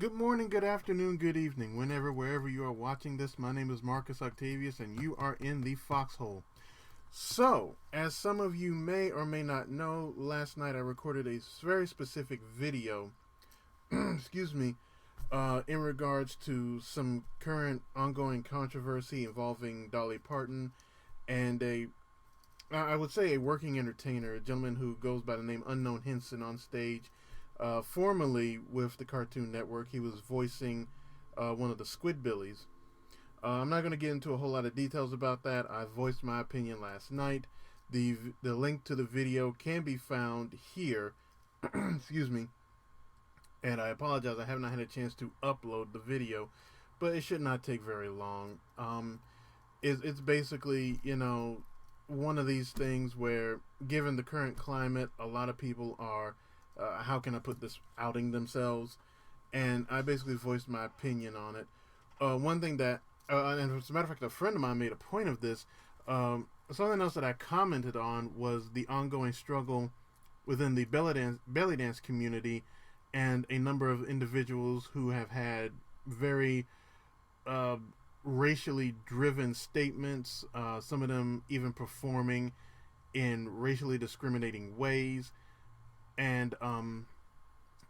Good morning, good afternoon, good evening, wherever you are watching this. My name is Marcus Octavius, and you are in the Foxhole. So, as some of you may or may not know, last night I recorded a very specific video, excuse me, in regards to some current ongoing controversy involving Dolly Parton and I would say a working entertainer, a gentleman who goes by the name Unknown Henson on stage. Formerly with the Cartoon Network, he was voicing one of the Squidbillies. I'm not going to get into a whole lot of details about that. I voiced my opinion last night. The link to the video can be found here. Excuse me. And I apologize, I have not had a chance to upload the video, but it should not take very long. It's basically, one of these things where, given the current climate, a lot of people are, how can I put this, outing themselves. And I basically voiced my opinion on it. One thing that, and as a matter of fact, a friend of mine made a point of this. Something else that I commented on was the ongoing struggle within the belly dance community, and a number of individuals who have had very racially driven statements, some of them even performing in racially discriminating ways, and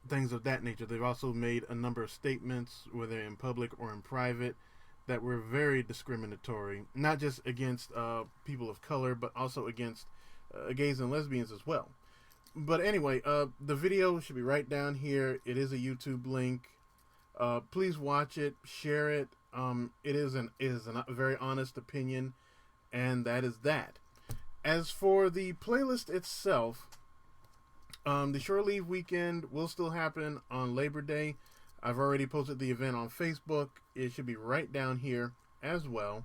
things of that nature. They've also made a number of statements, whether in public or in private, that were very discriminatory, not just against people of color, but also against gays and lesbians as well. But anyway, the video should be right down here. It is a YouTube link. Please watch it, share it. It is a very honest opinion, and that is that. As for the playlist itself, the Shore Leave weekend will still happen on Labor Day. I've already posted the event on Facebook. It should be right down here as well.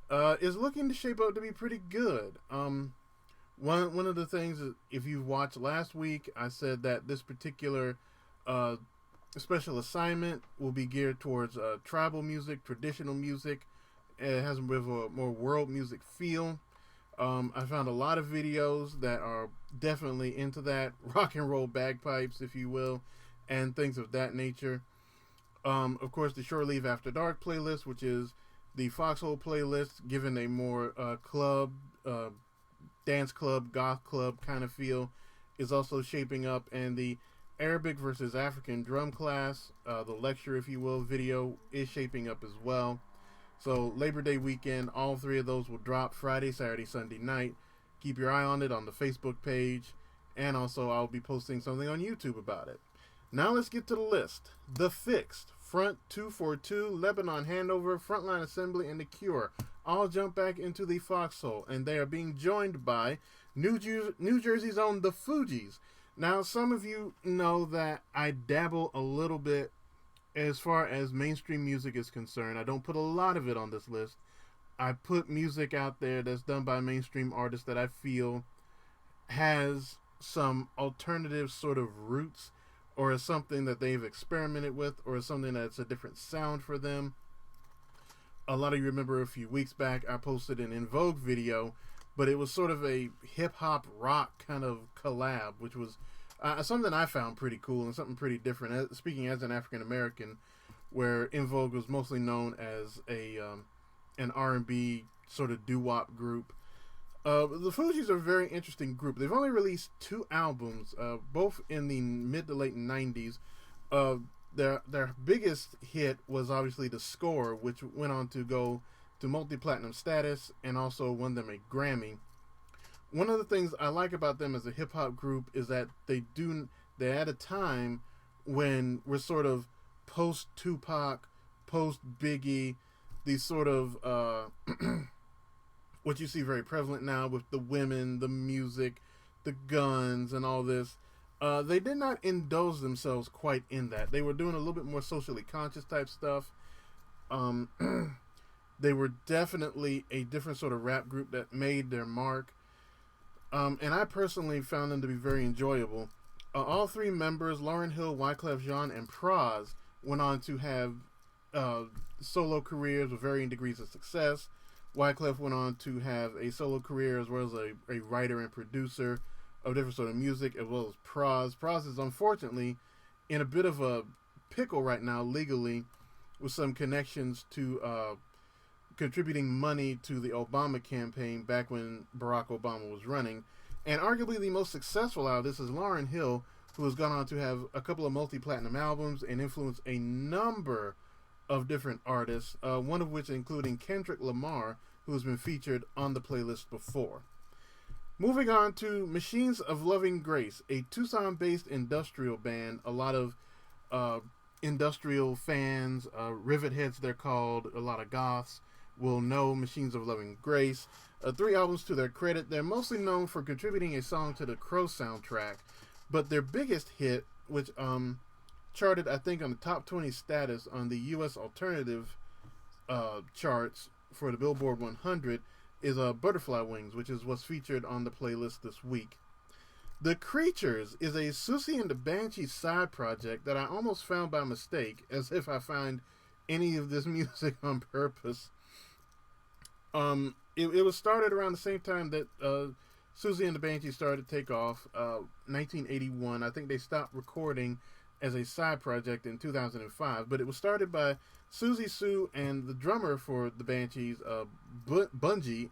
It's looking to shape up to be pretty good. One of the things, if you watched last week, I said that this particular special assignment will be geared towards tribal music, traditional music. It has a bit of a more world music feel. I found a lot of videos that are definitely into that, rock and roll bagpipes, if you will, and things of that nature. Of course, the Shore Leave After Dark playlist, which is the Foxhole playlist, given a more club, dance club, goth club kind of feel, is also shaping up, and the Arabic versus African drum class, the lecture, if you will, video is shaping up as well. So Labor Day weekend, all three of those will drop Friday, Saturday, Sunday night. Keep your eye on it on the Facebook page, and also I'll be posting something on YouTube about it. Now let's get to the list. The Fixed, Front 242, Lebanon Handover, Frontline Assembly, and The Cure all jump back into the Foxhole, and they are being joined by New Jersey's own The Fugees. Now, some of you know that I dabble a little bit as far as mainstream music is concerned. I don't put a lot of it on this list. I put music out there that's done by mainstream artists that I feel has some alternative sort of roots, or is something that they've experimented with, or is something that's a different sound for them. A lot of you remember a few weeks back I posted an In Vogue video, but it was sort of a hip-hop rock kind of collab, which was something I found pretty cool and something pretty different. Speaking as an African American, where In Vogue was mostly known as an R&B sort of doo-wop group. The Fugees are a very interesting group. They've only released 2 albums, both in the mid to late 90s. Their biggest hit was obviously The Score, which went on to go to multi-platinum status and also won them a Grammy. One of the things I like about them as a hip-hop group is that they're at a time when we're sort of post-Tupac, post-Biggie, these sort of what you see very prevalent now with the women, the music, the guns, and all this. They did not indulge themselves quite in that. They were doing a little bit more socially conscious type stuff. They were definitely a different sort of rap group that made their mark. And I personally found them to be very enjoyable. All 3 members, Lauryn Hill, Wyclef Jean, and Pras, went on to have solo careers with varying degrees of success. Wyclef went on to have a solo career as well as a writer and producer of different sort of music, as well as Pras. Pras is unfortunately in a bit of a pickle right now legally with some connections to contributing money to the Obama campaign back when Barack Obama was running. And arguably the most successful out of this is Lauryn Hill, who has gone on to have a couple of multi-platinum albums and influence a number of different artists, one of which including Kendrick Lamar, who has been featured on the playlist before. Moving on to Machines of Loving Grace, a Tucson-based industrial band. A lot of industrial fans, rivet heads they're called, a lot of goths, will know Machines of Loving Grace. 3 albums to their credit. They're mostly known for contributing a song to the Crow soundtrack, but their biggest hit, which charted, I think, on the top 20 status on the U.S. alternative charts for the Billboard 100, is Butterfly Wings, which is what's featured on the playlist this week. The Creatures is a Susie and the Banshees side project that I almost found by mistake, as if I find any of this music on purpose. It was started around the same time that Susie and the Banshees started to take off, 1981. I think they stopped recording as a side project in 2005, but it was started by Susie Sue and the drummer for the Banshees, Boogie.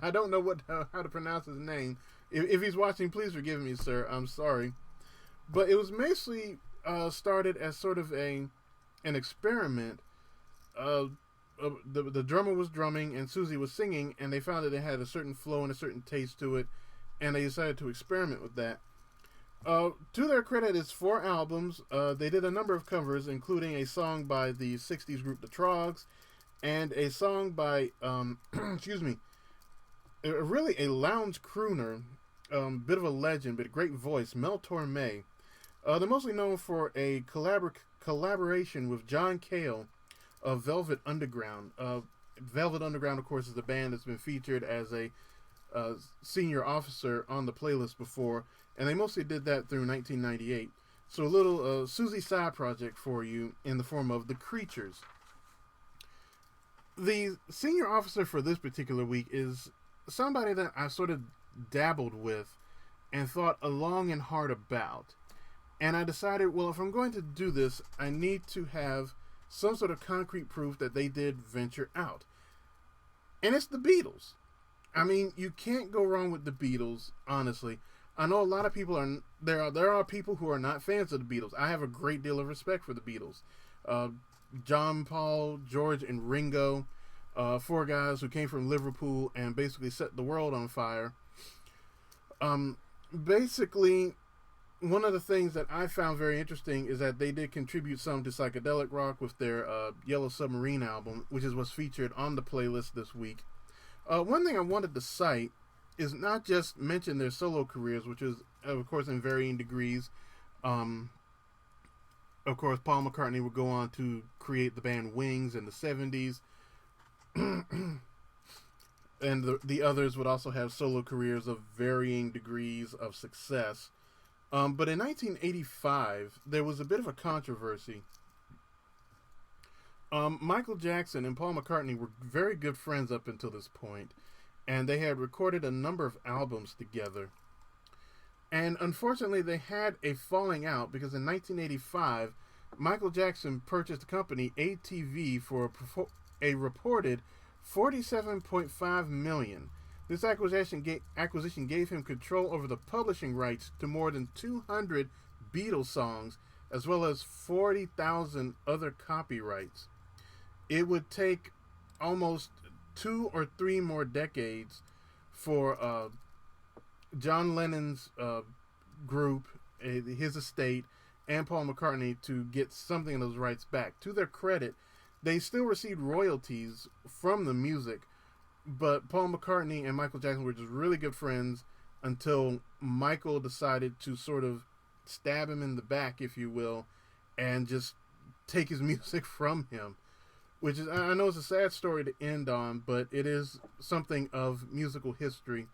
I don't know how to pronounce his name. If he's watching, please forgive me, sir. I'm sorry. But it was mostly started as sort of an experiment. The drummer was drumming and Susie was singing, and they found that it had a certain flow and a certain taste to it, and they decided to experiment with that. To their credit, it's 4 albums. They did a number of covers, including a song by the 60s group The Trogs, and a song by, really a lounge crooner, bit of a legend, but a great voice, Mel Torme. They're mostly known for a collaboration with John Cale of Velvet Underground. Velvet Underground, of course, is the band that's been featured as a senior officer on the playlist before, and they mostly did that through 1998. So a little Susie side project for you in the form of The Creatures. The senior officer for this particular week is somebody that I sort of dabbled with and thought long and hard about. And I decided, well, if I'm going to do this, I need to have some sort of concrete proof that they did venture out. And it's the Beatles. I mean, you can't go wrong with the Beatles, honestly. I know a lot of people are, there are people who are not fans of the Beatles. I have a great deal of respect for the Beatles. John, Paul, George, and Ringo, 4 guys who came from Liverpool and basically set the world on fire. Basically, one of the things that I found very interesting is that they did contribute some to psychedelic rock with their Yellow Submarine album, which is what's featured on the playlist this week. One thing I wanted to cite is not just mention their solo careers, which is, of course, in varying degrees. Of course, Paul McCartney would go on to create the band Wings in the 70s. And the others would also have solo careers of varying degrees of success. But in 1985, there was a bit of a controversy. Michael Jackson and Paul McCartney were very good friends up until this point, and they had recorded a number of albums together. And unfortunately, they had a falling out because in 1985, Michael Jackson purchased the company ATV for a reported $47.5 million. This acquisition gave him control over the publishing rights to more than 200 Beatles songs, as well as 40,000 other copyrights. It would take almost 2 or 3 more decades for John Lennon's group, his estate, and Paul McCartney to get something of those rights back. To their credit, they still received royalties from the music, but Paul McCartney and Michael Jackson were just really good friends until Michael decided to sort of stab him in the back, if you will, and just take his music from him. Which is, I know it's a sad story to end on, but it is something of musical history.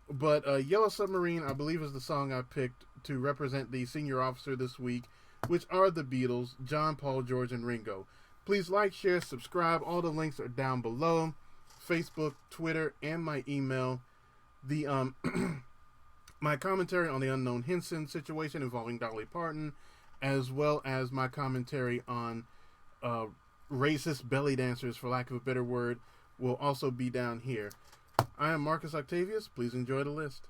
But Yellow Submarine, I believe, is the song I picked to represent the senior officer this week, which are the Beatles, John, Paul, George, and Ringo. Please like, share, subscribe. All the links are down below. Facebook, Twitter, and my email. The my commentary on the unknown Henson situation involving Dolly Parton, as well as my commentary on racist belly dancers, for lack of a better word, will also be down here. I am Marcus Octavius. Please enjoy the list.